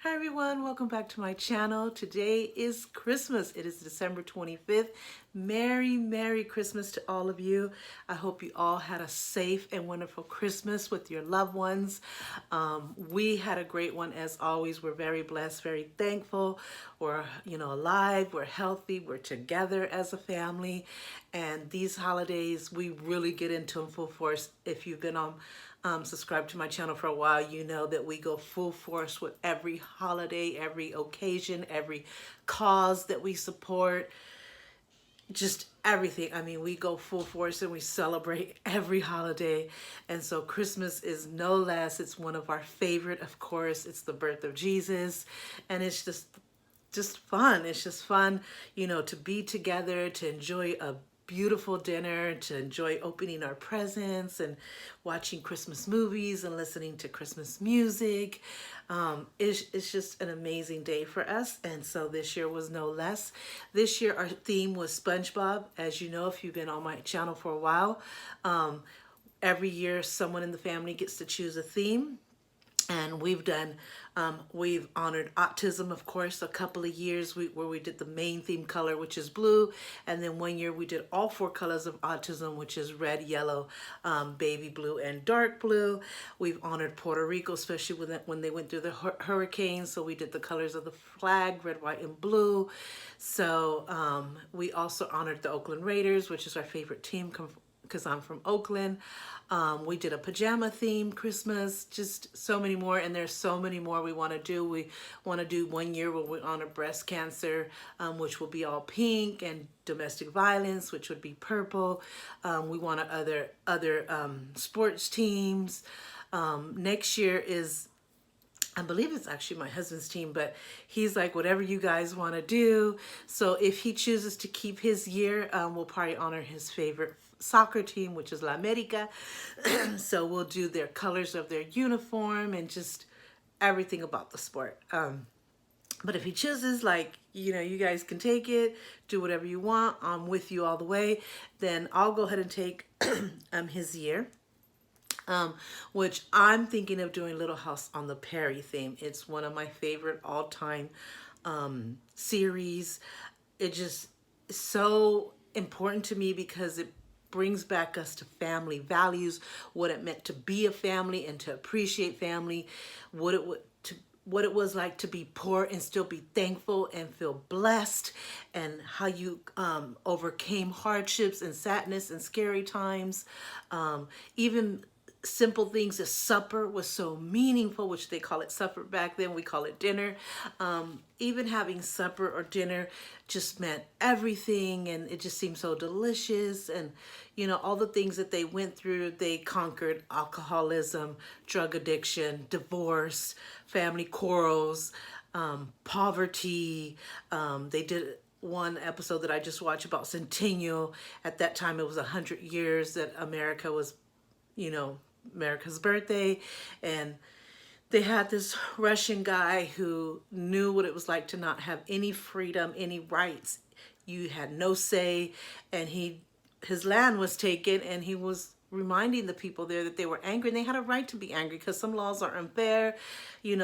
Hi everyone, welcome back to my channel. Today is Christmas. It is December 25th. Merry Christmas to all of you. I hope you all had a safe and wonderful Christmas with your loved ones. We had a great one as always. We're very blessed, very thankful. We're, alive, we're healthy, we're together as a family. And these holidays, we really get into them full force. If you've been on subscribed to my channel for a while, you know that we go full force with every holiday, every occasion, every cause that we support, just everything. I mean, we go full force and we celebrate every holiday. And so Christmas is no less. It's one of our favorite, of course. It's the birth of Jesus. And it's just fun. It's just fun, to be together, to enjoy a beautiful dinner, to enjoy opening our presents and watching Christmas movies and listening to Christmas music. It's just an amazing day for us. And so this year was no less. This year our theme was SpongeBob. As you know, if you've been on my channel for a while, every year someone in the family gets to choose a theme. And we've honored autism, of course, a couple of years where we did the main theme color, which is blue. And then one year we did all four colors of autism, which is red, yellow, baby blue, and dark blue. We've honored Puerto Rico, especially when they went through the hurricane. So we did the colors of the flag, red, white, and blue. So we also honored the Oakland Raiders, which is our favorite team because I'm from Oakland. We did a pajama theme Christmas, just so many more, and there's so many more we want to do. We want to do one year where we honor breast cancer, which will be all pink, and domestic violence, which would be purple. We want other sports teams. Next year is, I believe it's actually my husband's team, but he's like, whatever you guys want to do. So if he chooses to keep his year, we'll probably honor his favorite soccer team, which is La America. So we'll do their colors of their uniform and just everything about the sport. But if he chooses, like, you guys can take it, do whatever you want, I'm with you all the way, then I'll go ahead and take his year. Which I'm thinking of doing Little House on the Prairie theme. It's one of my favorite all-time series. It just is so important to me because it brings back us to family values, what it meant to be a family and to appreciate family, what it was like to be poor and still be thankful and feel blessed, and how you overcame hardships and sadness and scary times. Even simple things as supper was so meaningful, which they call it supper back then, we call it dinner. Even having supper or dinner just meant everything, and it just seemed so delicious. And all the things that they went through, they conquered: alcoholism, drug addiction, divorce, family quarrels, poverty. They did one episode that I just watched about Centennial. At that time it was 100 years that America was, America's birthday, and they had this Russian guy who knew what it was like to not have any freedom, any rights. You had no say, and his land was taken, and he was reminding the people there that they were angry, and they had a right to be angry because some laws are unfair.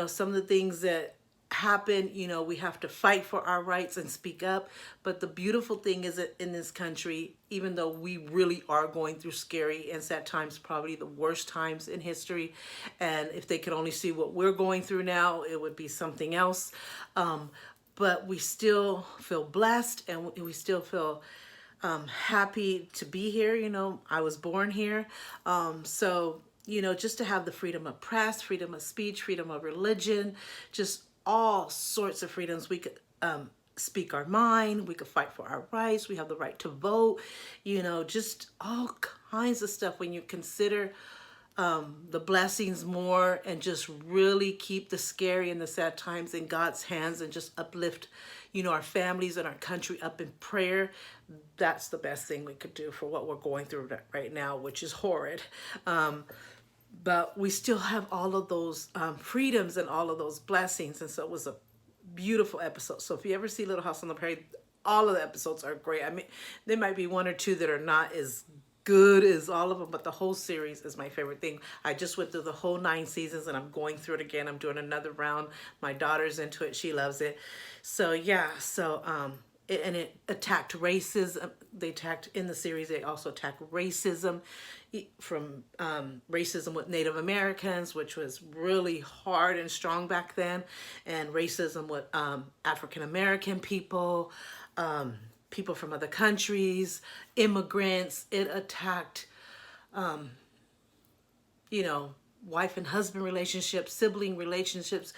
Some of the things that happen, we have to fight for our rights and speak up. But the beautiful thing is that in this country, even though we really are going through scary and sad times, probably the worst times in history, and if they could only see what we're going through now, it would be something else. But we still feel blessed, and we still feel happy to be here. I was born here. So just to have the freedom of press, freedom of speech, freedom of religion, just all sorts of freedoms. We could speak our mind, we could fight for our rights, we have the right to vote, just all kinds of stuff when you consider the blessings more, and just really keep the scary and the sad times in God's hands, and just uplift, our families and our country up in prayer. That's the best thing we could do for what we're going through right now, which is horrid. But we still have all of those freedoms and all of those blessings. And so it was a beautiful episode. So if you ever see Little House on the Prairie, all of the episodes are great. I mean, there might be one or two that are not as good as all of them, but the whole series is my favorite thing. I just went through the whole 9 seasons and I'm going through it again. I'm doing another round. My daughter's into it. She loves it. So yeah, so it attacked racism. They attacked in the series. They also attacked racism, from racism with Native Americans, which was really hard and strong back then, and racism with African American people, people from other countries, immigrants. It attacked, you know, wife and husband relationships, sibling relationships,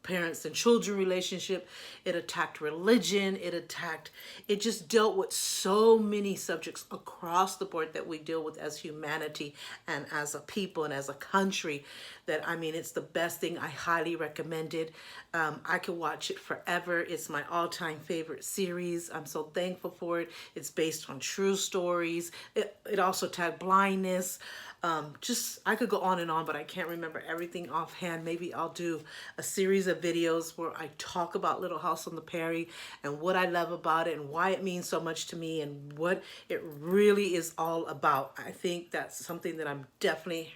parents and children relationship. It attacked religion. It just dealt with so many subjects across the board that we deal with as humanity and as a people and as a country, that, I mean, it's the best thing. I highly recommend it. I could watch it forever. It's my all-time favorite series. I'm so thankful for it. It's based on true stories. It also attacked blindness. Just, I could go on and on, but I can't remember everything offhand. Maybe I'll do a series of videos where I talk about Little House on the Prairie and what I love about it and why it means so much to me and what it really is all about. I think that's something that I'm definitely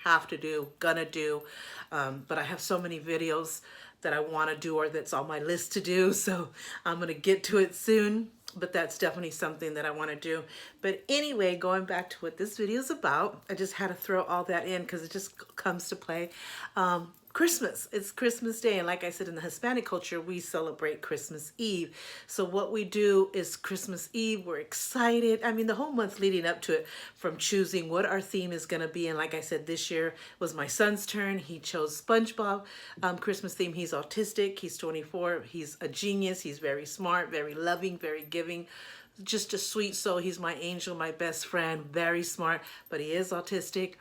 gonna do. But I have so many videos that I want to do, or that's on my list to do. So I'm gonna get to it soon. But that's definitely something that I want to do. But anyway, going back to what this video is about, I just had to throw all that in because it just comes to play. Christmas. It's Christmas Day, and like I said, in the Hispanic culture, we celebrate Christmas Eve. So what we do is Christmas Eve, we're excited. I mean, the whole month leading up to it, from choosing what our theme is going to be. And like I said, this year was my son's turn. He chose SpongeBob Christmas theme. He's autistic. He's 24. He's a genius. He's very smart, very loving, very giving. Just a sweet soul. He's my angel, my best friend, very smart, but he is autistic.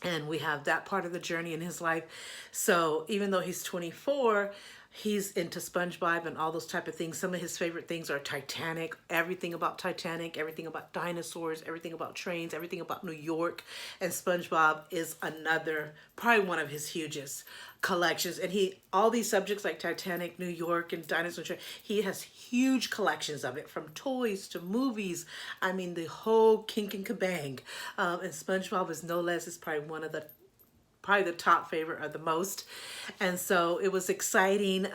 And we have that part of the journey in his life. So even though he's 24, he's into SpongeBob and all those type of things. Some of his favorite things are Titanic, everything about Titanic, everything about dinosaurs, everything about trains, everything about New York. And SpongeBob is another, probably one of his hugest collections. And all these subjects like Titanic, New York, and dinosaurs, he has huge collections of it, from toys to movies. I mean, the whole kink and kabang. And SpongeBob is no less, is probably one of the top favorite, or the most. And so it was exciting.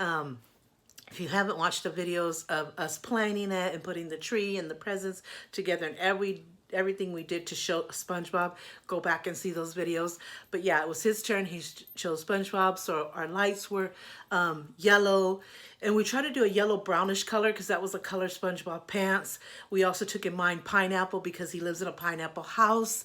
If you haven't watched the videos of us planning it and putting the tree and the presents together and everything we did to show SpongeBob, go back and see those videos. But yeah, it was his turn. He chose SpongeBob. So our lights were yellow, and we tried to do a yellow brownish color because that was the color SpongeBob pants. We also took in mind pineapple because he lives in a pineapple house.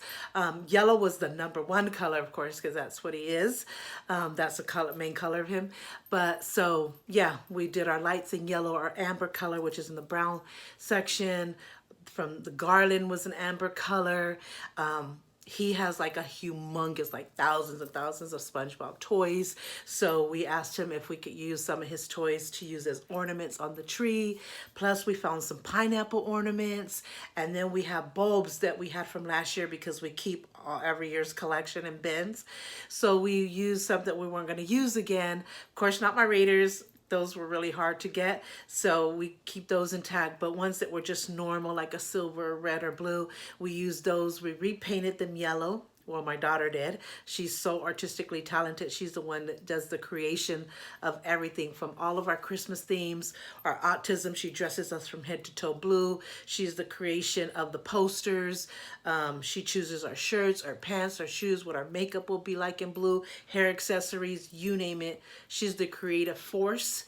Yellow was the #1 color, of course, because that's what he is. That's the main color of him. But so yeah, we did our lights in yellow, or amber color, which is in the brown section. From the garland was an amber color. He has like a humongous, like thousands and thousands of SpongeBob toys. So we asked him if we could use some of his toys to use as ornaments on the tree. Plus we found some pineapple ornaments. And then we have bulbs that we had from last year because we keep every year's collection in bins. So we used some that we weren't going to use again. Of course, not my Raiders. Those were really hard to get, so we keep those intact. But ones that were just normal, like a silver, red, or blue, we used those. We repainted them yellow. Well, my daughter did. She's so artistically talented. She's the one that does the creation of everything, from all of our Christmas themes, our autism. She dresses us from head to toe blue. She's the creation of the posters. She chooses our shirts, our pants, our shoes, what our makeup will be like in blue, hair accessories, you name it. She's the creative force.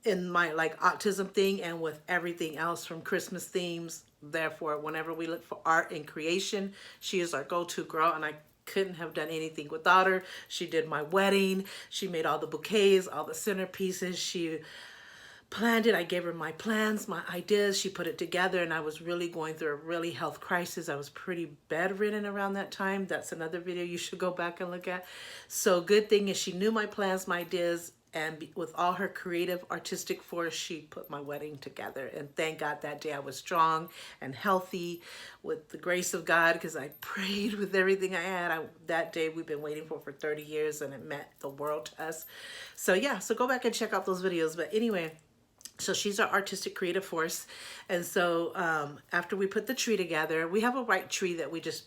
In my like autism thing, and with everything else from Christmas themes. Therefore, whenever we look for art and creation, she is our go-to girl, and I couldn't have done anything without her. She did my wedding. She made all the bouquets, all the centerpieces. She planned it. I gave her my plans, my ideas. She put it together, and I was really going through a really health crisis. I was pretty bedridden around that time. That's another video you should go back and look at. So good thing is she knew my plans, my ideas, and with all her creative, artistic force, she put my wedding together. And thank God that day I was strong and healthy with the grace of God, because I prayed with everything I had. That day we've been waiting for 30 years, and it meant the world to us. So yeah, so go back and check out those videos. But anyway, So she's our artistic creative force. And so after we put the tree together, we have a white tree that we just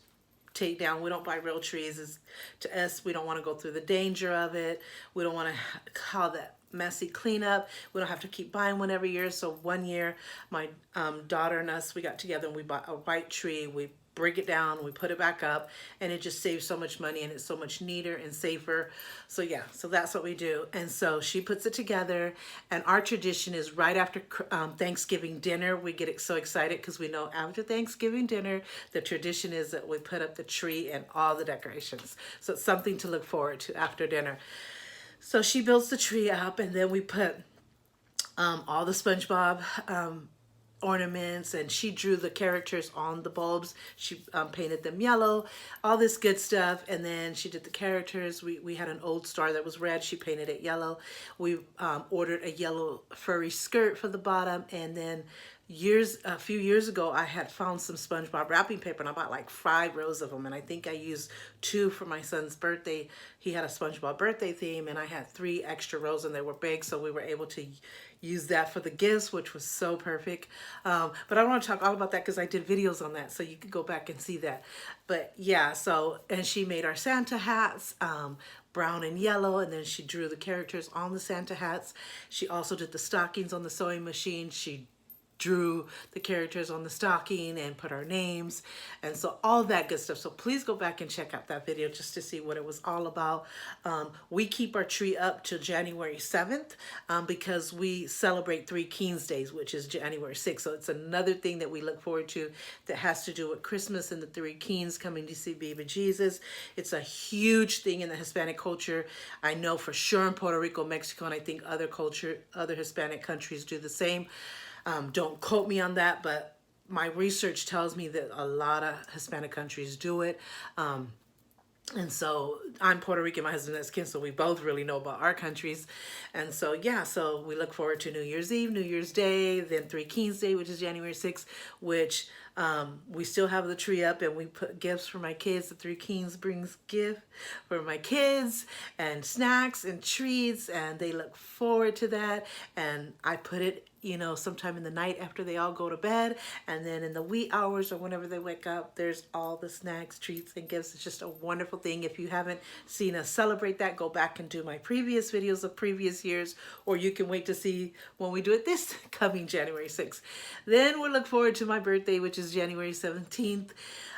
take down. We don't buy real trees. To us, we don't want to go through the danger of it. We don't want to call that messy cleanup. We don't have to keep buying one every year. So one year, my daughter and us, we got together and we bought a white tree. We break it down, we put it back up, and it just saves so much money and it's so much neater and safer. So yeah, so that's what we do. And so she puts it together, and our tradition is right after Thanksgiving dinner, we get so excited because we know after Thanksgiving dinner, the tradition is that we put up the tree and all the decorations. So it's something to look forward to after dinner. So she builds the tree up, and then we put all the SpongeBob ornaments, and she drew the characters on the bulbs. She painted them yellow, all this good stuff. And then she did the characters. We had an old star that was red. She painted it yellow. We ordered a yellow furry skirt for the bottom. And then a few years ago, I had found some SpongeBob wrapping paper, and I bought like 5 rows of them, and I think I used 2 for my son's birthday. He had a SpongeBob birthday theme, and I had 3 extra rows, and they were big, so we were able to use that for the gifts, which was so perfect. But I don't want to talk all about that because I did videos on that, so you could go back and see that. But yeah, so, and she made our Santa hats, brown and yellow, and then she drew the characters on the Santa hats. She also did the stockings on the sewing machine. She drew the characters on the stocking and put our names, and so all that good stuff. So please go back and check out that video just to see what it was all about. We keep our tree up till January 7th because we celebrate Three Kings Days, which is January 6th. So it's another thing that we look forward to that has to do with Christmas and the Three Kings coming to see baby Jesus. It's a huge thing in the Hispanic culture. I know for sure in Puerto Rico, Mexico, and I think other Hispanic countries do the same. Don't quote me on that, but my research tells me that a lot of Hispanic countries do it. And so I'm Puerto Rican, my husband is Mexican, so we both really know about our countries. And so, yeah, so we look forward to New Year's Eve, New Year's Day, then Three Kings Day, which is January 6th, which we still have the tree up, and we put gifts for my kids. The Three Kings brings gift for my kids and snacks and treats, and they look forward to that. And I put it, you know, sometime in the night after they all go to bed, and then in the wee hours or whenever they wake up, there's all the snacks, treats, and gifts. It's just a wonderful thing. If you haven't seen us celebrate that, go back and do my previous videos of previous years, or you can wait to see when we do it this coming January 6th. Then we'll look forward to my birthday, which is January 17th.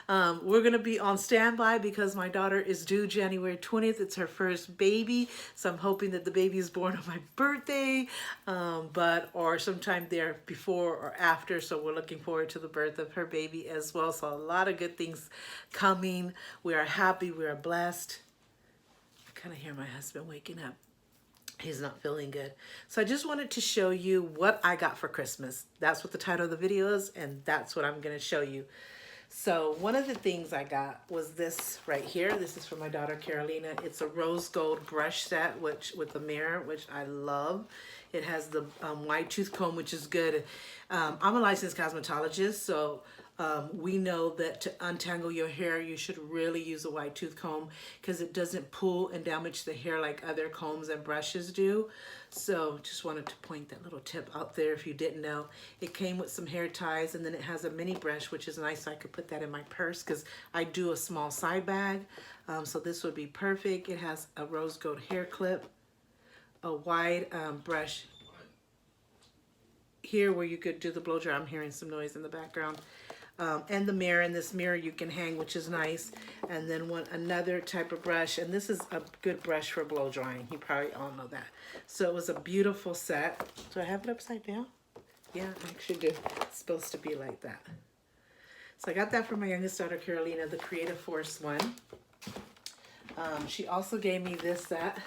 We're going to be on standby because my daughter is due January 20th. It's her first baby, so I'm hoping that the baby is born on my birthday, or sometime there before or after. So we're looking forward to the birth of her baby as well. So a lot of good things coming. We are happy. We are blessed. I kind of hear my husband waking up. He's not feeling good. So I just wanted to show you what I got for Christmas. That's what the title of the video is, and that's what I'm going to show you. So one of the things I got was this right here. This is for my daughter Carolina. It's a rose gold brush set, with a mirror, which I love. It has the wide tooth comb, which is good. I'm a licensed cosmetologist, so we know that to untangle your hair, you should really use a wide tooth comb because it doesn't pull and damage the hair like other combs and brushes do. So just wanted to point that little tip out there if you didn't know. It came with some hair ties, and then it has a mini brush, which is nice. So I could put that in my purse because I do a small side bag. So this would be perfect. It has a rose gold hair clip, a wide brush here where you could do the blow dry. I'm hearing some noise in the background. And the mirror. In this mirror you can hang, which is nice. And then another type of brush, and this is a good brush for blow drying. You probably all know that. So it was a beautiful set. Do I have it upside down? Yeah, I actually do. It's supposed to be like that. So I got that for my youngest daughter Carolina, the Creative Force one. She also gave me this set,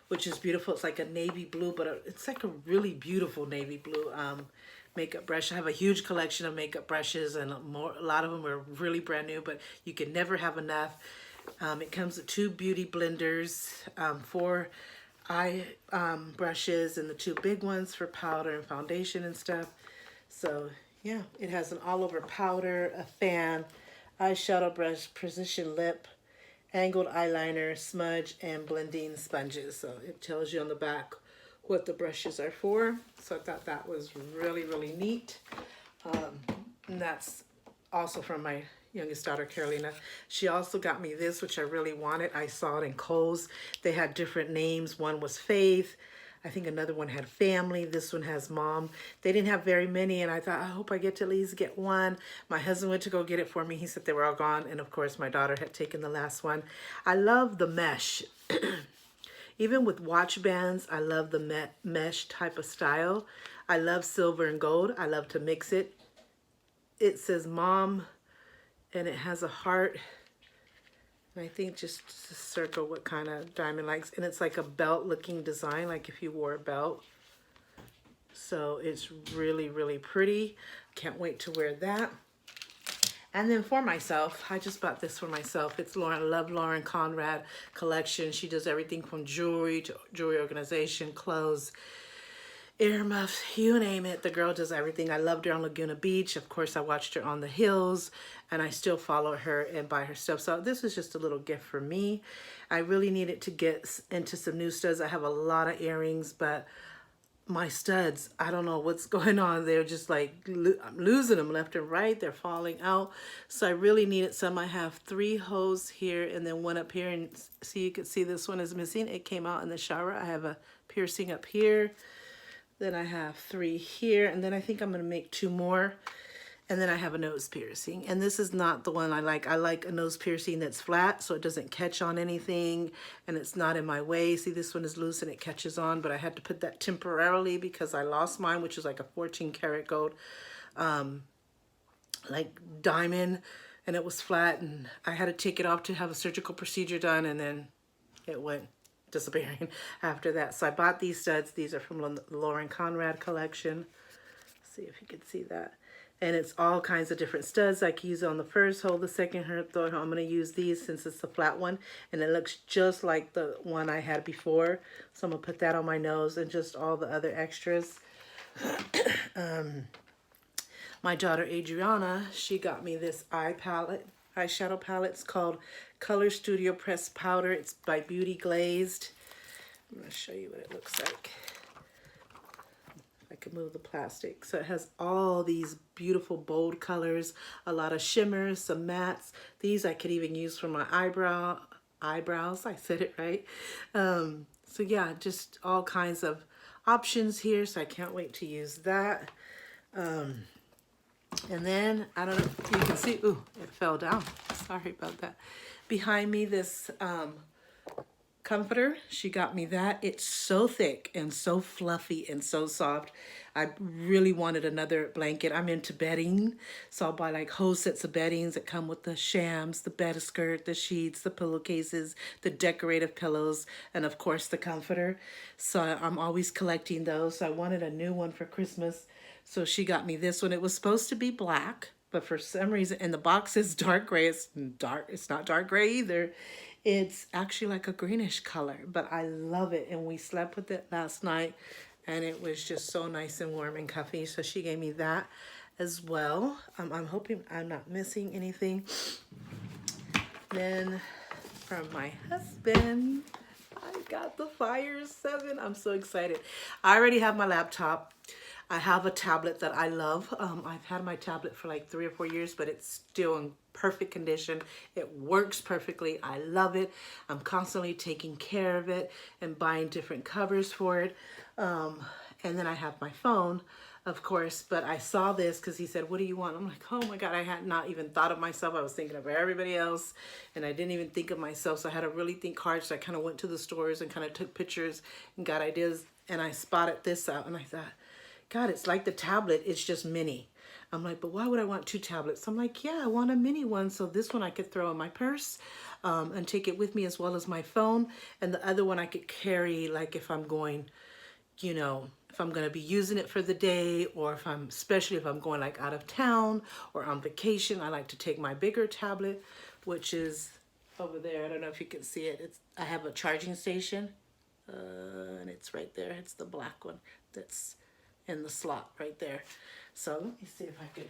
which is beautiful. It's like a navy blue, but it's like a really beautiful navy blue makeup brush. I have a huge collection of makeup brushes, and a lot of them are really brand new, but you can never have enough. It comes with 2 beauty blenders, 4 eye brushes, and the 2 big ones for powder and foundation and stuff. So yeah, it has an all-over powder, a fan, eyeshadow brush, precision lip, angled eyeliner, smudge, and blending sponges. So it tells you on the back what the brushes are for. So I thought that was really, really neat. And that's also from my youngest daughter, Carolina. She also got me this, which I really wanted. I saw it in Kohl's. They had different names. One was Faith. I think another one had Family. This one has Mom. They didn't have very many, and I thought, I hope I get to at least get one. My husband went to go get it for me. He said they were all gone, and of course, my daughter had taken the last one. I love the mesh. Even with watch bands, I love the mesh type of style. I love silver and gold. I love to mix it. It says Mom, and it has a heart. And I think just to circle what kind of diamond likes. And it's like a belt looking design, like if you wore a belt. So it's really, really pretty. Can't wait to wear that. And then for myself, I just bought this for myself. It's Lauren Conrad collection. She does everything from jewelry to jewelry organization, clothes, earmuffs, you name it. The girl does everything. I loved her on Laguna Beach. Of course, I watched her on The Hills, and I still follow her and buy her stuff. So this is just a little gift for me. I really needed to get into some new studs. I have a lot of earrings, but my studs, I don't know what's going on. They're just like, I'm losing them left and right. They're falling out. So I really needed some. I have 3 hose here and then one up here. And see, you can see this one is missing. It came out in the shower. I have a piercing up here. Then I have 3 here. And then I think I'm going to make 2 more. And then I have a nose piercing. And this is not the one I like. I like a nose piercing that's flat so it doesn't catch on anything and it's not in my way. See, this one is loose and it catches on, but I had to put that temporarily because I lost mine, which is like a 14 karat gold, like diamond, and it was flat and I had to take it off to have a surgical procedure done, and then it went disappearing after that. So I bought these studs. These are from the Lauren Conrad collection. Let's see if you can see that. And it's all kinds of different studs. I can use it on the first hole, the second hole, third hole. I'm going to use these since it's the flat one. And it looks just like the one I had before. So I'm going to put that on my nose and just all the other extras. My daughter Adriana, she got me this eyeshadow palette. It's called Color Studio Pressed Powder. It's by Beauty Glazed. I'm going to show you what it looks like. I can move the plastic. So it has all these beautiful bold colors, a lot of shimmers, some mattes. These I could even use for my eyebrows. I said it right. So yeah, just all kinds of options here. So I can't wait to use that. And then, I don't know if you can see, ooh, it fell down. Sorry about that. Behind me, this comforter, she got me that. It's so thick and so fluffy and so soft. I really wanted another blanket. I'm into bedding, so I'll buy like whole sets of beddings that come with the shams, the bed skirt, the sheets, the pillowcases, the decorative pillows, and of course the comforter. So I'm always collecting those. So I wanted a new one for Christmas, so she got me this one. It was supposed to be black, but for some reason, and the box is dark gray. It's dark. It's not dark gray either. It's actually like a greenish color, but I love it. And we slept with it last night and it was just so nice and warm and comfy. So she gave me that as well. I'm hoping I'm not missing anything. Then from my husband, I got the Fire 7. I'm so excited. I already have my laptop. I have a tablet that I love. I've had my tablet for like 3 or 4 years, but it's still in perfect condition. It works perfectly. I love it. I'm constantly taking care of it and buying different covers for it. And then I have my phone, of course, but I saw this because he said, what do you want? I'm like, oh my God, I had not even thought of myself. I was thinking of everybody else and I didn't even think of myself. So I had to really think hard. So I kind of went to the stores and kind of took pictures and got ideas, and I spotted this out and I thought, God, it's like the tablet, it's just mini. I'm like, but why would I want 2 tablets? I'm like, yeah, I want a mini one. So this one I could throw in my purse and take it with me, as well as my phone. And the other one I could carry, like if I'm going, you know, if I'm going to be using it for the day, or if I'm, especially if I'm going like out of town or on vacation, I like to take my bigger tablet, which is over there. I don't know if you can see it. I have a charging station and it's right there. It's the black one that's in the slot right there. So let me see if I could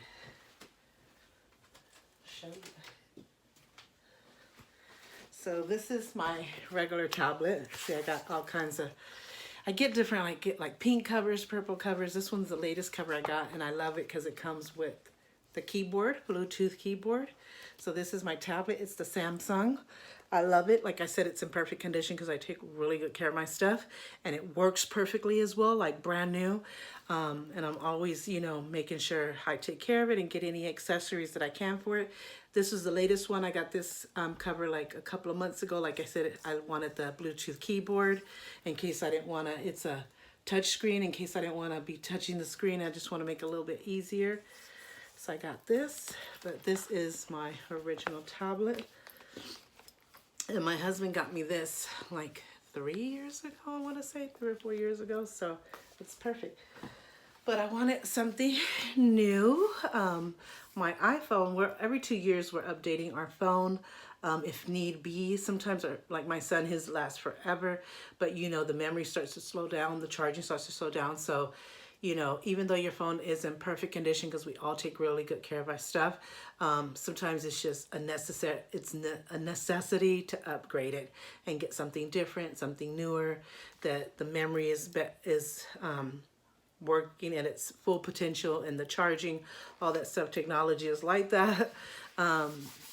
show you. So this is my regular tablet. See, I got all kinds of, I get different, I get like pink covers, purple covers. This one's the latest cover I got, and I love it because it comes with the keyboard, Bluetooth keyboard. So this is my tablet. It's the Samsung. I love it. Like I said, it's in perfect condition because I take really good care of my stuff, and it works perfectly as well, like brand new. And I'm always, you know, making sure I take care of it and get any accessories that I can for it. This is the latest one. I got this cover like a couple of months ago. Like I said, I wanted the Bluetooth keyboard in case I didn't want to, it's a touch screen, in case I didn't want to be touching the screen. I just want to make it a little bit easier. So I got this, but this is my original tablet. And my husband got me this like 3 years ago, I want to say 3 or 4 years ago. So it's perfect. But I wanted something new. My iPhone, every 2 years we're updating our phone if need be. Sometimes, like my son, his lasts forever. But you know, the memory starts to slow down, the charging starts to slow down. So, you know, even though your phone is in perfect condition, because we all take really good care of our stuff, sometimes it's just a necessity to upgrade it and get something different, something newer, that the memory is working at its full potential, and the charging, all that stuff, technology is like that.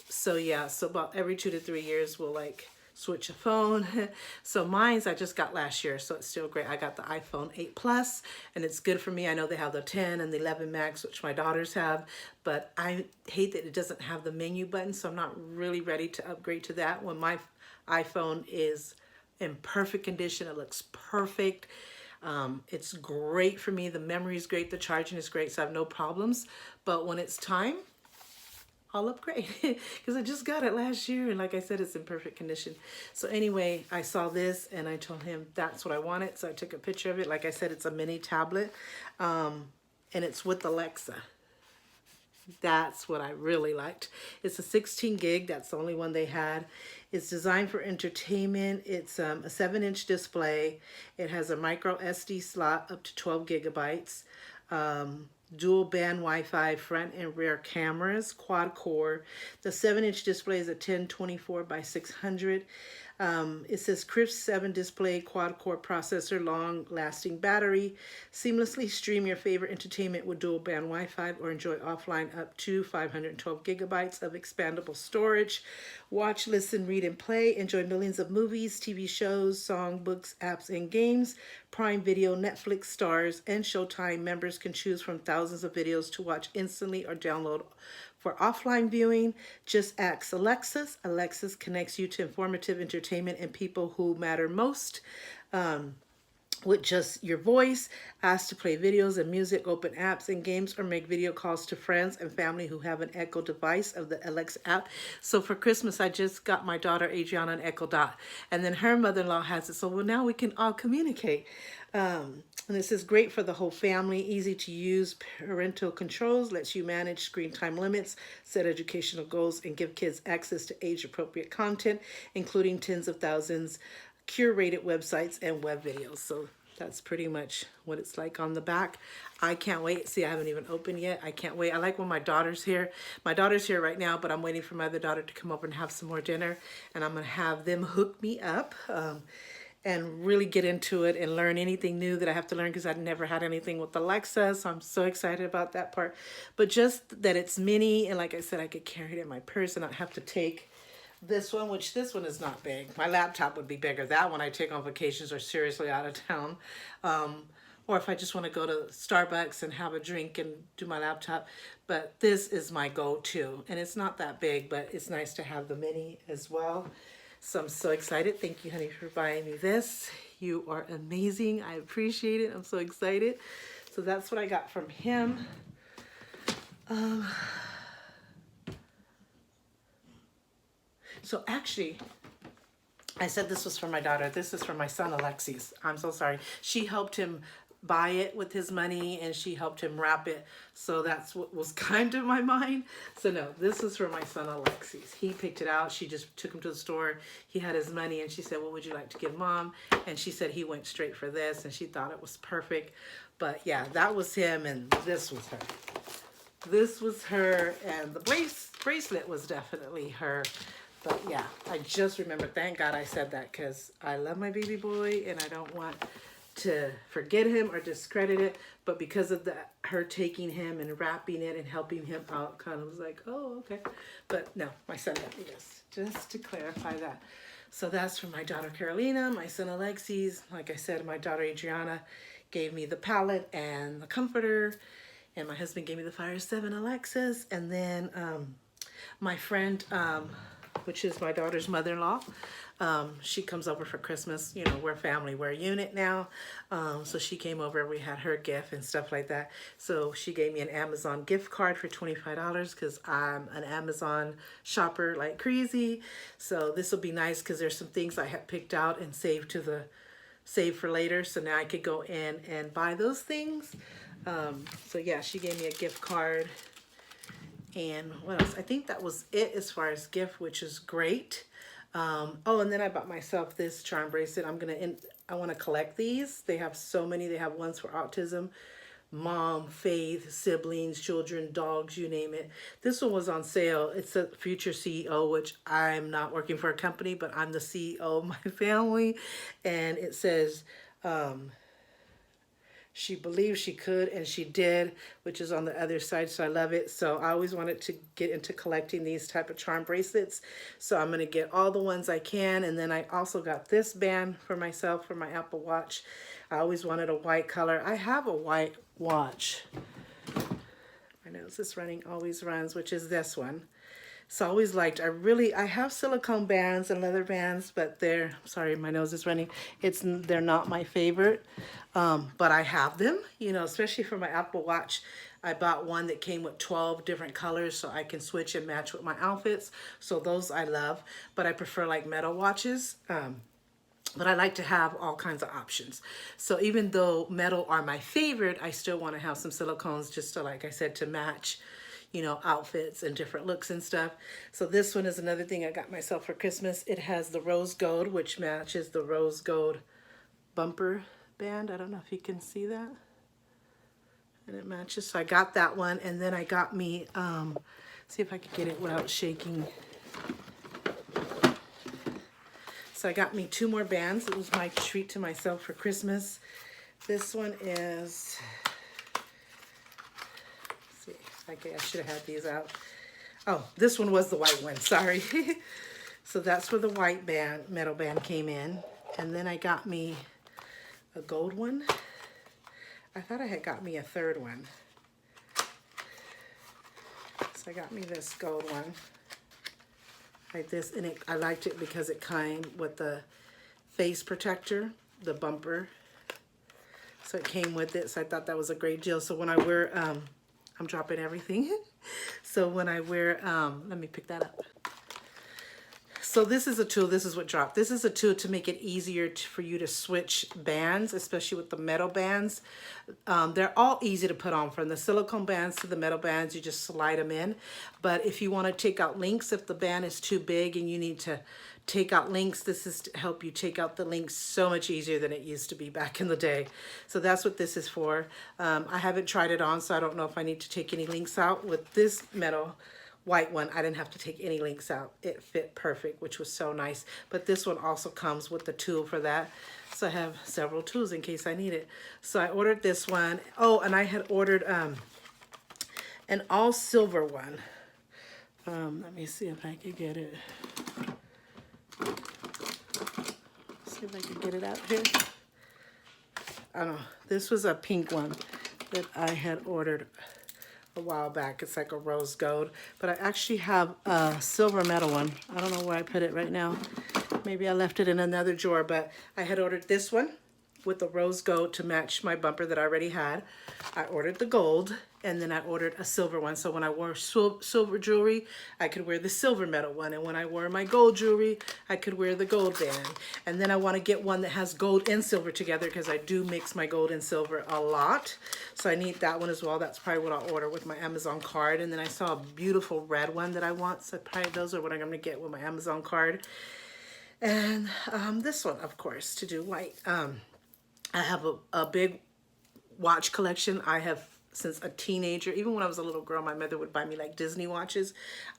So yeah, so about every 2 to 3 years we'll like switch a phone. So mine's I just got last year, so it's still great. I got the iPhone 8 Plus, and it's good for me. I know they have the 10 and the 11 Max, which my daughters have, but I hate that it doesn't have the menu button, so I'm not really ready to upgrade to that when my iPhone is in perfect condition. It looks perfect. It's great for me. The memory is great. The charging is great, so I have no problems. But when it's time, I'll upgrade because I just got it last year, and like I said, it's in perfect condition. So anyway, I saw this and I told him that's what I wanted. So I took a picture of it. Like I said, it's a mini tablet, and it's with Alexa. That's what I really liked. It's a 16 gig. That's the only one they had. It's designed for entertainment. It's a 7-inch display. It has a micro SD slot up to 12 gigabytes. Dual band Wi-Fi front and rear cameras, quad core. The 7-inch display is a 1024 by 600. It says crisp 7 display, quad core processor, long lasting battery. Seamlessly stream your favorite entertainment with dual band Wi-Fi or enjoy offline up to 512 gigabytes of expandable storage. Watch, listen, read, and play. Enjoy millions of movies, TV shows, song, books, apps, and games. Prime Video, Netflix, Stars, and Showtime members can choose from thousands of videos to watch instantly or download for offline viewing. Just ask Alexis. Alexis connects you to informative entertainment and people who matter most. With just your voice. Ask to play videos and music, open apps and games, or make video calls to friends and family who have an Echo device of the Alexa app. So for Christmas, I just got my daughter Adriana an Echo Dot, and then her mother-in-law has it. So well, now we can all communicate. And this is great for the whole family. Easy to use. Parental controls lets you manage screen time limits, set educational goals, and give kids access to age-appropriate content, including tens of thousands curated websites and web videos. So that's pretty much what it's like on the back. I can't wait. See, I haven't even opened yet. I can't wait. I like when my daughter's here. My daughter's here right now, but I'm waiting for my other daughter to come over and have some more dinner, and I'm going to have them hook me up and really get into it and learn anything new that I have to learn, because I've never had anything with Alexa, so I'm so excited about that part. But just that it's mini, and like I said, I could carry it in my purse and not have to take this one, which this one is not big. My laptop would be bigger. That one I take on vacations or seriously out of town. Or if I just want to go to Starbucks and have a drink and do my laptop. But this is my go-to. And it's not that big, but it's nice to have the mini as well. So I'm so excited. Thank you, honey, for buying me this. You are amazing. I appreciate it. I'm so excited. So that's what I got from him. So actually, I said this was for my daughter. This is for my son, Alexis. I'm so sorry. She helped him buy it with his money, and she helped him wrap it. So that's what was kind of my mind. So no, this is for my son, Alexis. He picked it out. She just took him to the store. He had his money, and she said, what would you like to give Mom? And she said he went straight for this, and she thought it was perfect. But yeah, that was him, and this was her. This was her, and the bracelet was definitely her. But yeah, I just remembered. Thank God I said that, because I love my baby boy, and I don't want to forget him or discredit it, but because of that, her taking him and wrapping it and helping him out, kind of was like, oh, okay. But no, my son got me this, just to clarify that. So that's for my daughter Carolina, my son Alexis. Like I said, my daughter Adriana gave me the palette and the comforter, and my husband gave me the Fire 7 Alexis, and then my friend, which is my daughter's mother-in-law, she comes over for Christmas. You know, we're family, we're a unit now. So she came over, we had her gift and stuff like that. So she gave me an Amazon gift card for $25 because I'm an Amazon shopper like crazy. So this will be nice because there's some things I had picked out and saved for later. So now I could go in and buy those things. So yeah, she gave me a gift card. And what else? I think that was it as far as gift, which is great. Oh, and then I bought myself this charm bracelet. I want to collect these. They have so many. They have ones for autism, mom, faith, siblings, children, dogs, you name it. This one was on sale. It's a future CEO, which I'm not working for a company, but I'm the CEO of my family. And it says, she believed she could, and she did, which is on the other side, so I love it. So I always wanted to get into collecting these type of charm bracelets, so I'm going to get all the ones I can. And then I also got this band for myself for my Apple Watch. I always wanted a white color. I have a white watch. My nose is running, always runs, which is this one. So I always liked, I have silicone bands and leather bands, but sorry, my nose is running. They're not my favorite, but I have them, you know, especially for my Apple Watch. I bought one that came with 12 different colors so I can switch and match with my outfits. So those I love, but I prefer like metal watches. But I like to have all kinds of options. So even though metal are my favorite, I still want to have some silicones just to, like I said, to match, you know, outfits and different looks and stuff. So this one is another thing I got myself for Christmas. It has the rose gold, which matches the rose gold bumper band. I don't know if you can see that. And it matches. So I got that one. And then I got me, see if I could get it without shaking. So I got me 2 more bands. It was my treat to myself for Christmas. This one is, let's see, okay, I should have had these out. Oh, this one was the white one, sorry. So that's where the white band, metal band came in. And then I got me a gold one. I thought I had got me a third one. So I got me this gold one. Like this, and I liked it because it came with the face protector, the bumper. So it came with it, so I thought that was a great deal. So when I wear, I'm dropping everything. So when I wear, let me pick that up. So this is a tool, this is what dropped. This is a tool to make it easier for you to switch bands, especially with the metal bands. They're all easy to put on, from the silicone bands to the metal bands. You just slide them in. But if you want to take out links, if the band is too big and you need to take out links, this is to help you take out the links so much easier than it used to be back in the day. So that's what this is for. I haven't tried it on, so I don't know if I need to take any links out. With this metal white one, I didn't have to take any links out. It fit perfect, which was so nice. But this one also comes with the tool for that. So I have several tools in case I need it. So I ordered this one. Oh, and I had ordered an all silver one. Let me see if I can get it. See if I can get it out here. I don't know. This was a pink one that I had ordered a while back. It's like a rose gold, but I actually have a silver metal one. I don't know where I put it right now. Maybe I left it in another drawer, but I had ordered this one with the rose gold to match my bumper that I already had. I ordered the gold, and then I ordered a silver one. So when I wore silver jewelry, I could wear the silver metal one. And when I wore my gold jewelry, I could wear the gold band. And then I want to get one that has gold and silver together because I do mix my gold and silver a lot. So I need that one as well. That's probably what I'll order with my Amazon card. And then I saw a beautiful red one that I want. So probably those are what I'm going to get with my Amazon card. And this one, of course, to do white. I have a big watch collection. I have since a teenager. Even when I was a little girl, my mother would buy me like Disney watches.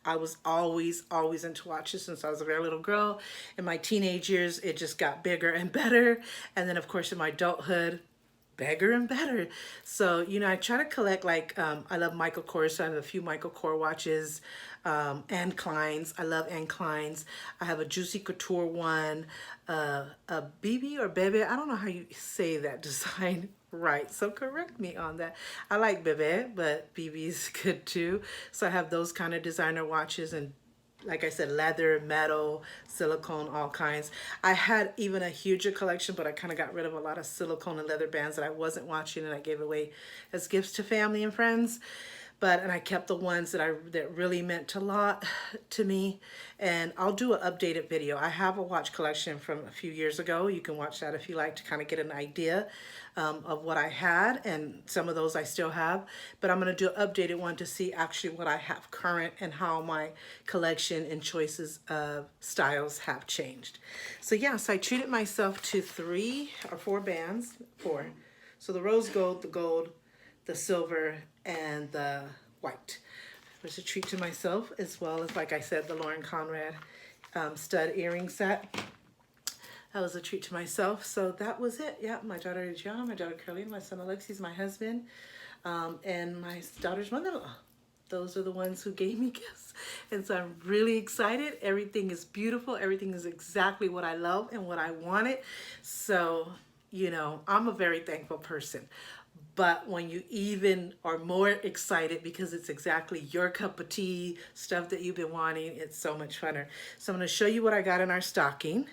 I was always into watches since I was a very little girl. In my teenage years, it just got bigger and better. And then of course in my adulthood, bigger and better. So, you know, I try to collect like, I love Michael Kors, so I have a few Michael Kors watches, Anne Klein's. I love Anne Klein's. I have a Juicy Couture one, a BB or Bebe. I don't know how you say that design right, so correct me on that. I like Bebe, but BB's good too. So I have those kind of designer watches, and like I said, leather, metal, silicone, all kinds. I had even a huger collection, but I kind of got rid of a lot of silicone and leather bands that I wasn't watching, and I gave away as gifts to family and friends. And I kept the ones that really meant a lot to me. And I'll do an updated video. I have a watch collection from a few years ago. You can watch that if you like to kind of get an idea of what I had, and some of those I still have. But I'm going to do an updated one to see actually what I have current and how my collection and choices of styles have changed. So yeah, so I treated myself to 3 or 4 bands. 4. So the rose gold, the silver, and the white. It was a treat to myself, as well as, like I said, the Lauren Conrad stud earring set. That was a treat to myself. So that was it. Yeah, my daughter Gianna, my daughter Caroline, my son Alexis, my husband, and my daughter's mother-in-law. Those are the ones who gave me gifts. And so I'm really excited. Everything is beautiful. Everything is exactly what I love and what I wanted. So, you know, I'm a very thankful person. But when you even are more excited because it's exactly your cup of tea, stuff that you've been wanting, it's so much funner. So I'm going to show you what I got in our stocking.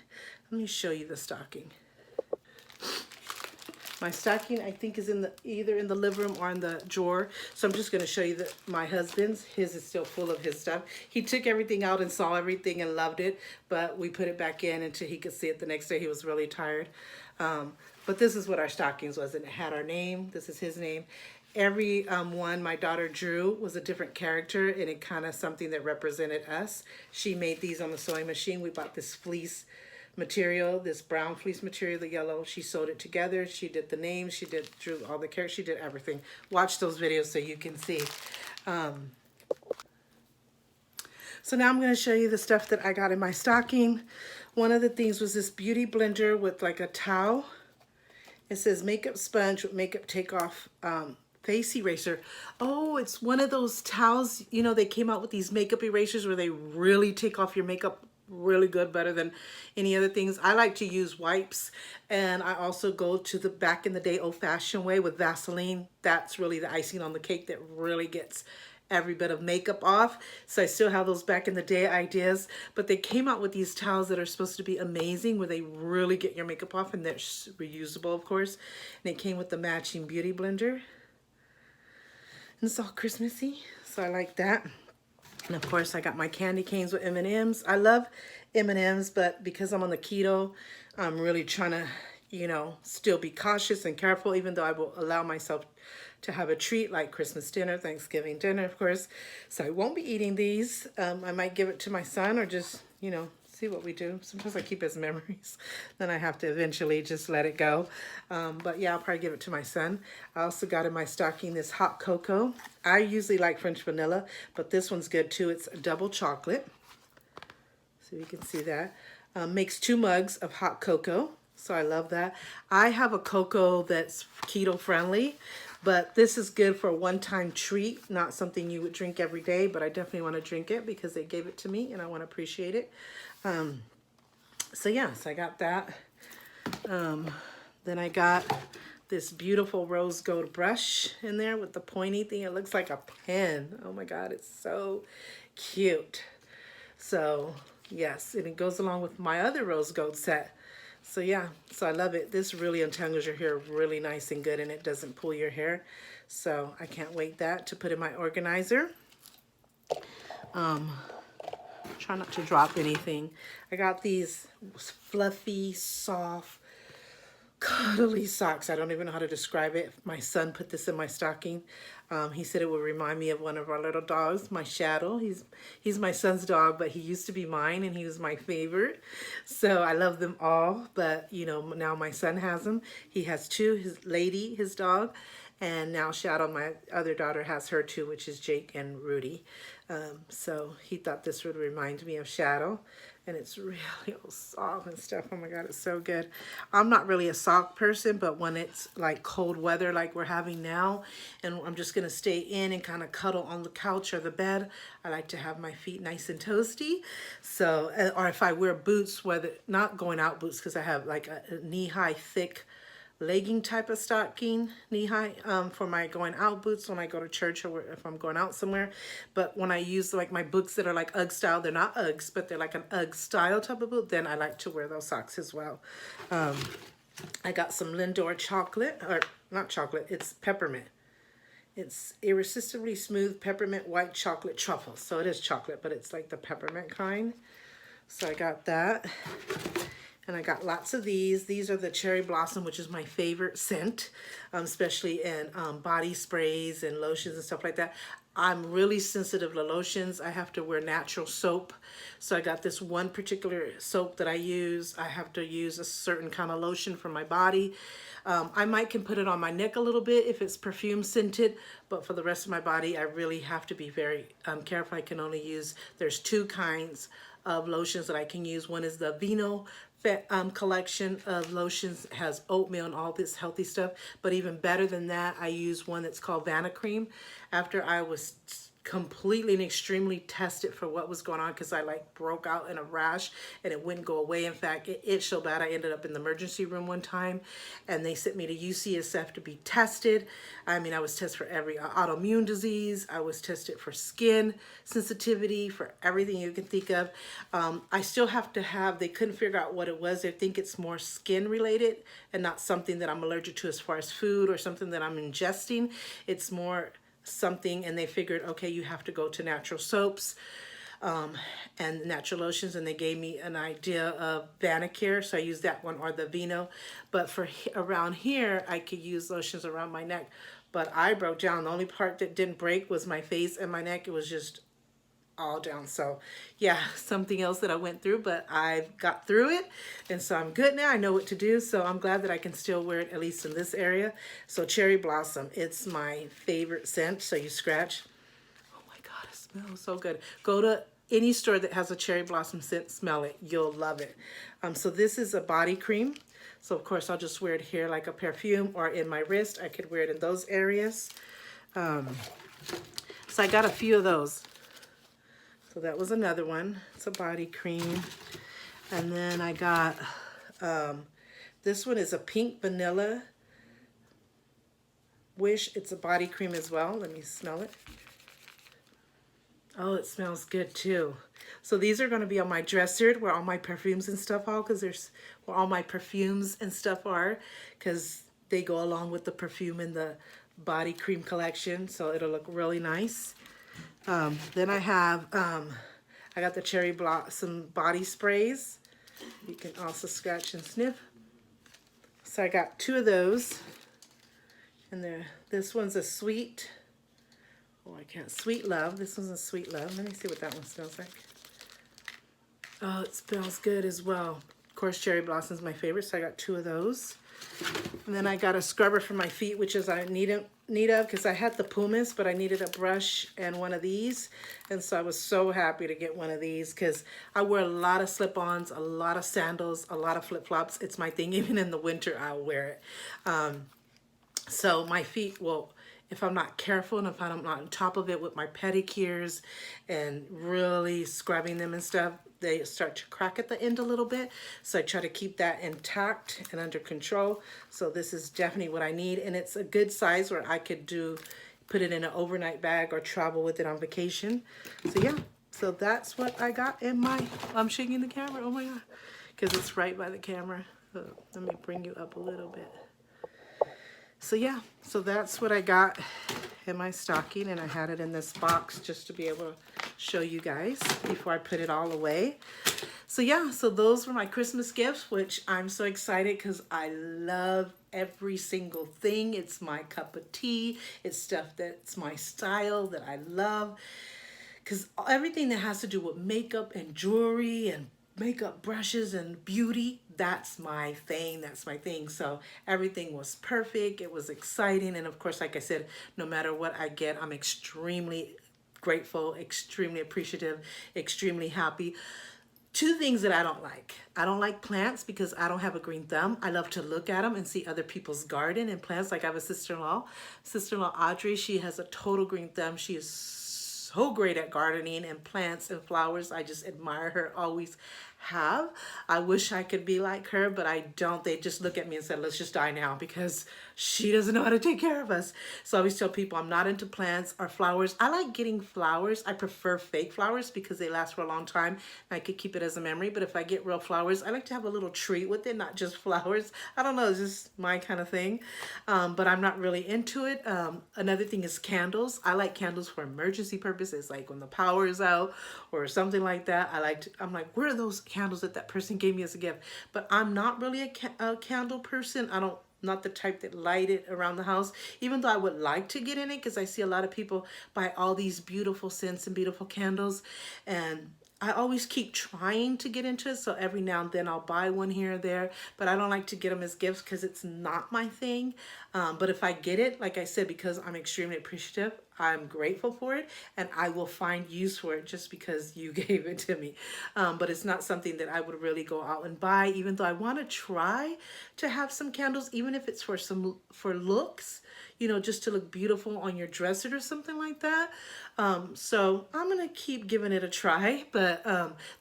Let me show you the stocking. My stocking, I think, is either in the living room or in the drawer. So I'm just going to show you my husband's. His is still full of his stuff. He took everything out and saw everything and loved it, but we put it back in until he could see it the next day. He was really tired. But this is what our stockings was, and it had our name. This is his name. Every one my daughter drew was a different character, and it kind of something that represented us. She made these on the sewing machine. We bought this fleece material, this brown fleece material, the yellow. She sewed it together. She did the names. She drew all the characters. She did everything. Watch those videos so you can see. So now I'm going to show you the stuff that I got in my stocking. One of the things was this beauty blender with like a towel. It says makeup sponge with makeup takeoff face eraser. Oh, it's one of those towels, you know, they came out with these makeup erasers where they really take off your makeup really good, better than any other things. I like to use wipes, and I also go to the back in the day old-fashioned way with Vaseline. That's really the icing on the cake that really gets every bit of makeup off. So I still have those back in the day ideas, but they came out with these towels that are supposed to be amazing, where they really get your makeup off, and they're reusable, of course. And it came with the matching beauty blender, and it's all Christmassy, so I like that. And of course I got my candy canes with M&Ms. I love M&Ms, but because I'm on the keto, I'm really trying to, you know, still be cautious and careful, even though I will allow myself to have a treat like Christmas dinner, Thanksgiving dinner, of course. So I won't be eating these. I might give it to my son, or just, you know, see what we do. Sometimes I keep his memories. Then I have to eventually just let it go. But yeah, I'll probably give it to my son. I also got in my stocking this hot cocoa. I usually like French vanilla, but this one's good too. It's double chocolate. So you can see that. Makes 2 mugs of hot cocoa. So I love that. I have a cocoa that's keto friendly, but this is good for a one-time treat, not something you would drink every day, but I definitely want to drink it because they gave it to me and I want to appreciate it. So yeah, so I got that. Then I got this beautiful rose gold brush in there with the pointy thing. It looks like a pen. Oh my God, it's so cute. So yes, and it goes along with my other rose gold set. So yeah, so I love it. This really untangles your hair really nice and good, and it doesn't pull your hair. So I can't wait to put in my organizer. Try not to drop anything. I got these fluffy, soft, cuddly socks. I don't even know how to describe it. My son put this in my stocking. He said it would remind me of one of our little dogs, my Shadow. He's my son's dog, but he used to be mine, and he was my favorite. So I love them all, but you know, now my son has them. He has 2, his Lady, his dog, And now Shadow, my other daughter, has her too, which is Jake and Rudy. So he thought this would remind me of Shadow. And it's really all soft and stuff. Oh my God, it's so good. I'm not really a sock person, but when it's like cold weather like we're having now, and I'm just gonna stay in and kind of cuddle on the couch or the bed, I like to have my feet nice and toasty. So, or if I wear boots, whether, not going out boots, because I have like a knee-high thick legging type of stocking, knee-high, for my going out boots when I go to church or if I'm going out somewhere. But when I use like my boots that are like UGG style, they're not Uggs, but they're like an UGG style type of boot, then I like to wear those socks as well. I got some Lindor chocolate, or not chocolate, it's peppermint. It's irresistibly smooth peppermint white chocolate truffle. So it is chocolate, but it's like the peppermint kind. So I got that. And I got lots of these. These are the Cherry Blossom, which is my favorite scent, especially in body sprays and lotions and stuff like that. I'm really sensitive to lotions. I have to wear natural soap. So I got this one particular soap that I use. I have to use a certain kind of lotion for my body. I can put it on my neck a little bit if it's perfume scented, but for the rest of my body, I really have to be very careful. I can only use, there's two kinds of lotions that I can use. One is the Vino collection of lotions, has oatmeal and all this healthy stuff, but even better than that, I use one that's called Vanicream. After I was completely and extremely tested for what was going on, because I like broke out in a rash and it wouldn't go away. In fact, it itched so bad I ended up in the emergency room one time, and they sent me to UCSF to be tested. I mean, I was tested for every autoimmune disease. I was tested for skin sensitivity, for everything you can think of. I still have to have, they couldn't figure out what it was. They think it's more skin related and not something that I'm allergic to as far as food or something that I'm ingesting. It's more something, and they figured, okay, you have to go to natural soaps and natural lotions, and they gave me an idea of Vanicare, so I used that one, or the Vino. But for around here, I could use lotions around my neck, but I broke down. The only part that didn't break was my face and my neck. It was just all down. So yeah, something else that I went through, but I've got through it, and so I'm good now. I know what to do, so I'm glad that I can still wear it, at least in this area. So Cherry Blossom, it's my favorite scent. So you scratch, oh my God, it smells so good. Go to any store that has a Cherry Blossom scent, smell it, you'll love it. So this is a body cream. So of course I'll just wear it here like a perfume, or in my wrist. I could wear it in those areas. So I got a few of those. So that was another one. It's a body cream. And then I got, this one is a pink vanilla wish. It's a body cream as well. Let me smell it. Oh, it smells good too. So these are going to be on my dresser where all my perfumes and stuff are, because there's where all my perfumes and stuff are, because they go along with the perfume in the body cream collection. So it'll look really nice. Then I have, I got the Cherry Blossom body sprays. You can also scratch and sniff. So I got two of those. And this one's a sweet, oh I can't, Sweet Love. This one's a Sweet Love. Let me see what that one smells like. Oh, it smells good as well. Of course, Cherry Blossom's my favorite, so I got two of those. And then I got a scrubber for my feet, which is I need of, because I had the Pumas, but I needed a brush and one of these. And so I was so happy to get one of these, because I wear a lot of slip-ons, a lot of sandals, a lot of flip-flops. It's my thing. Even in the winter, I'll wear it. So my feet will, if I'm not careful and if I'm not on top of it with my pedicures and really scrubbing them and stuff, they start to crack at the end a little bit. So I try to keep that intact and under control. So this is definitely what I need. And it's a good size where I could put it in an overnight bag or travel with it on vacation. So yeah, so that's what I got in my, I'm shaking the camera, oh my God, because it's right by the camera. So let me bring you up a little bit. So yeah, so that's what I got in my stocking, and I had it in this box just to be able to show you guys before I put it all away. So yeah, so those were my Christmas gifts, which I'm so excited because I love every single thing. It's my cup of tea. It's stuff that's my style that I love, because everything that has to do with makeup and jewelry and makeup brushes and beauty, that's my thing. That's my thing. So everything was perfect. It was exciting. And of course, like I said, no matter what I get, I'm extremely grateful, extremely appreciative, extremely happy. Two things that I don't like. I don't like plants because I don't have a green thumb. I love to look at them and see other people's garden and plants. Like I have a sister-in-law Audrey. She has a total green thumb. She is so great at gardening and plants and flowers. I just admire her, always have. I wish I could be like her, but I don't. They just look at me and said, let's just die now, because she doesn't know how to take care of us. So I always tell people I'm not into plants or flowers. I like getting flowers. I prefer fake flowers because they last for a long time and I could keep it as a memory. But if I get real flowers, I like to have a little treat with it, not just flowers. I don't know, it's just my kind of thing. But I'm not really into it. Another thing is candles. I like candles for emergency purposes, like when the power is out or something like that. I'm like, where are those candles that person gave me as a gift? But I'm not really a candle person. Not the type that light it around the house, even though I would like to get in it, because I see a lot of people buy all these beautiful scents and beautiful candles, and I always keep trying to get into it. So every now and then I'll buy one here or there, but I don't like to get them as gifts because it's not my thing. But if I get it, like I said, because I'm extremely appreciative, I'm grateful for it, and I will find use for it just because you gave it to me. But it's not something that I would really go out and buy, even though I want to try to have some candles, even if it's for looks, you know, just to look beautiful on your dresser or something like that. So I'm going to keep giving it a try. But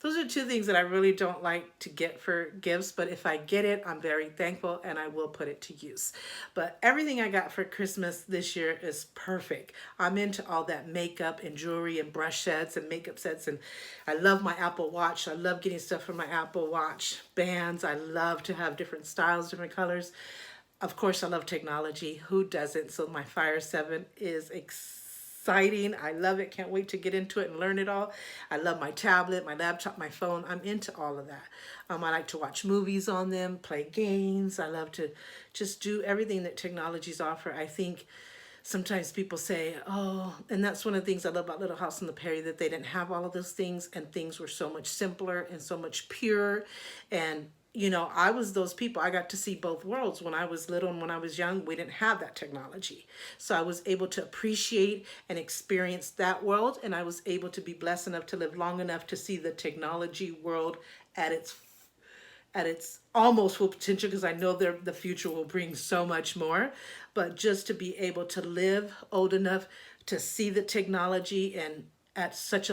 those are two things that I really don't like to get for gifts. But if I get it, I'm very thankful and I will put it to use. But everything I got for Christmas this year is perfect. I'm into all that makeup and jewelry and brush sets and makeup sets. And I love my Apple Watch. I love getting stuff from my Apple Watch. Bands. I love to have different styles, different colors. Of course, I love technology. Who doesn't? So my Fire 7 is exciting. I love it. Can't wait to get into it and learn it all. I love my tablet, my laptop, my phone. I'm into all of that. I like to watch movies on them, play games. I love to just do everything that technologies offer. I think sometimes people say, oh, and that's one of the things I love about Little House on the Prairie, that they didn't have all of those things, and things were so much simpler and so much pure. And you know, I was those people. I got to see both worlds. When I was little and when I was young, we didn't have that technology. So I was able to appreciate and experience that world. And I was able to be blessed enough to live long enough to see the technology world at its almost full potential, because I know the future will bring so much more. But just to be able to live old enough to see the technology and at such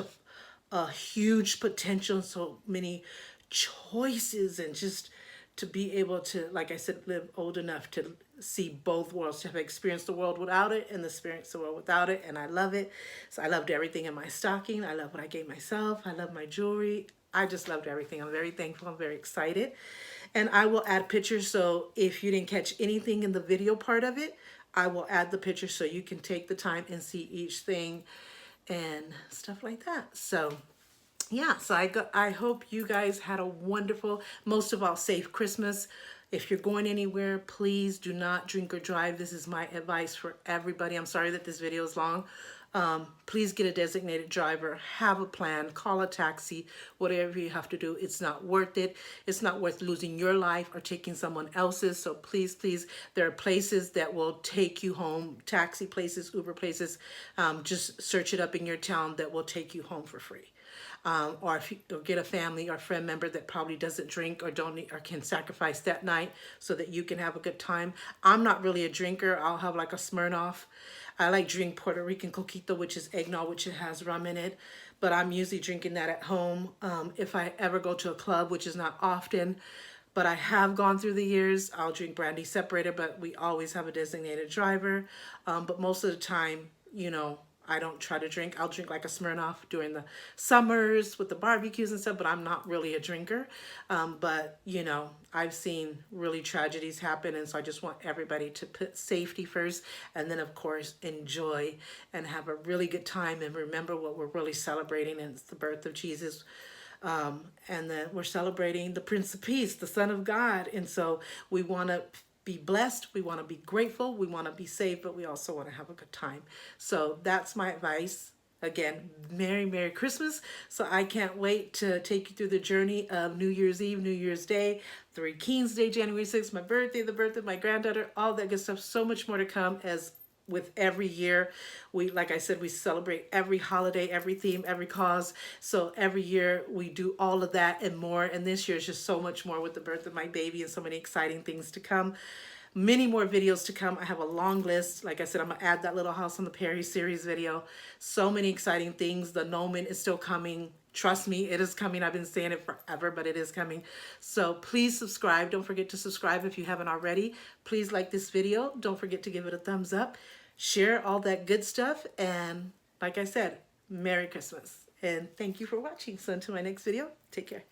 a huge potential, so many choices, and just to be able to, like I said, live old enough to see both worlds, to have experienced the world without it and experience the world without it. And I love it. So I loved everything in my stocking. I love what I gave myself. I love my jewelry. I just loved everything. I'm very thankful. I'm very excited. And I will add pictures. So if you didn't catch anything in the video part of it, I will add the pictures so you can take the time and see each thing and stuff like that. So yeah, so I hope you guys had a wonderful, most of all, safe Christmas. If you're going anywhere, please do not drink or drive. This is my advice for everybody. I'm sorry that this video is long. Please get a designated driver, have a plan, call a taxi, whatever you have to do. It's not worth it. It's not worth losing your life or taking someone else's. So please, please, there are places that will take you home, taxi places, Uber places. Just search it up in your town that will take you home for free. Or if you get a family or friend member that probably doesn't drink or don't or can sacrifice that night so that you can have a good time. I'm not really a drinker. I'll have like a Smirnoff. I like drink Puerto Rican coquito, which is eggnog, which it has rum in it. But I'm usually drinking that at home. If I ever go to a club, which is not often, but I have gone through the years, I'll drink brandy separator, but we always have a designated driver. But most of the time, you know, I don't try to drink. I'll drink like a Smirnoff during the summers with the barbecues and stuff, but I'm not really a drinker. But, you know, I've seen really tragedies happen, and so I just want everybody to put safety first, and then, of course, enjoy and have a really good time and remember what we're really celebrating, and it's the birth of Jesus. And then we're celebrating the Prince of Peace, the Son of God. And so we want to be blessed, we want to be grateful, we want to be safe, but we also want to have a good time. So that's my advice. again, Merry Christmas. So I can't wait to take you through the journey of New Year's Eve, New Year's Day, Three Kings Day, January 6th, my birthday, the birthday of my granddaughter, all that good stuff. So much more to come. As with every year, we, like I said, we celebrate every holiday, every theme, every cause. So every year we do all of that and more. And this year is just so much more with the birth of my baby and so many exciting things to come. Many more videos to come. I have a long list. Like I said, I'm gonna add that Little House on the Prairie series video. So many exciting things. The Gnomon is still coming. Trust me, it is coming. I've been saying it forever, but it is coming. So please subscribe. Don't forget to subscribe if you haven't already. Please like this video. Don't forget to give it a thumbs up. Share all that good stuff. And like I said, Merry Christmas. And thank you for watching. So until my next video, take care.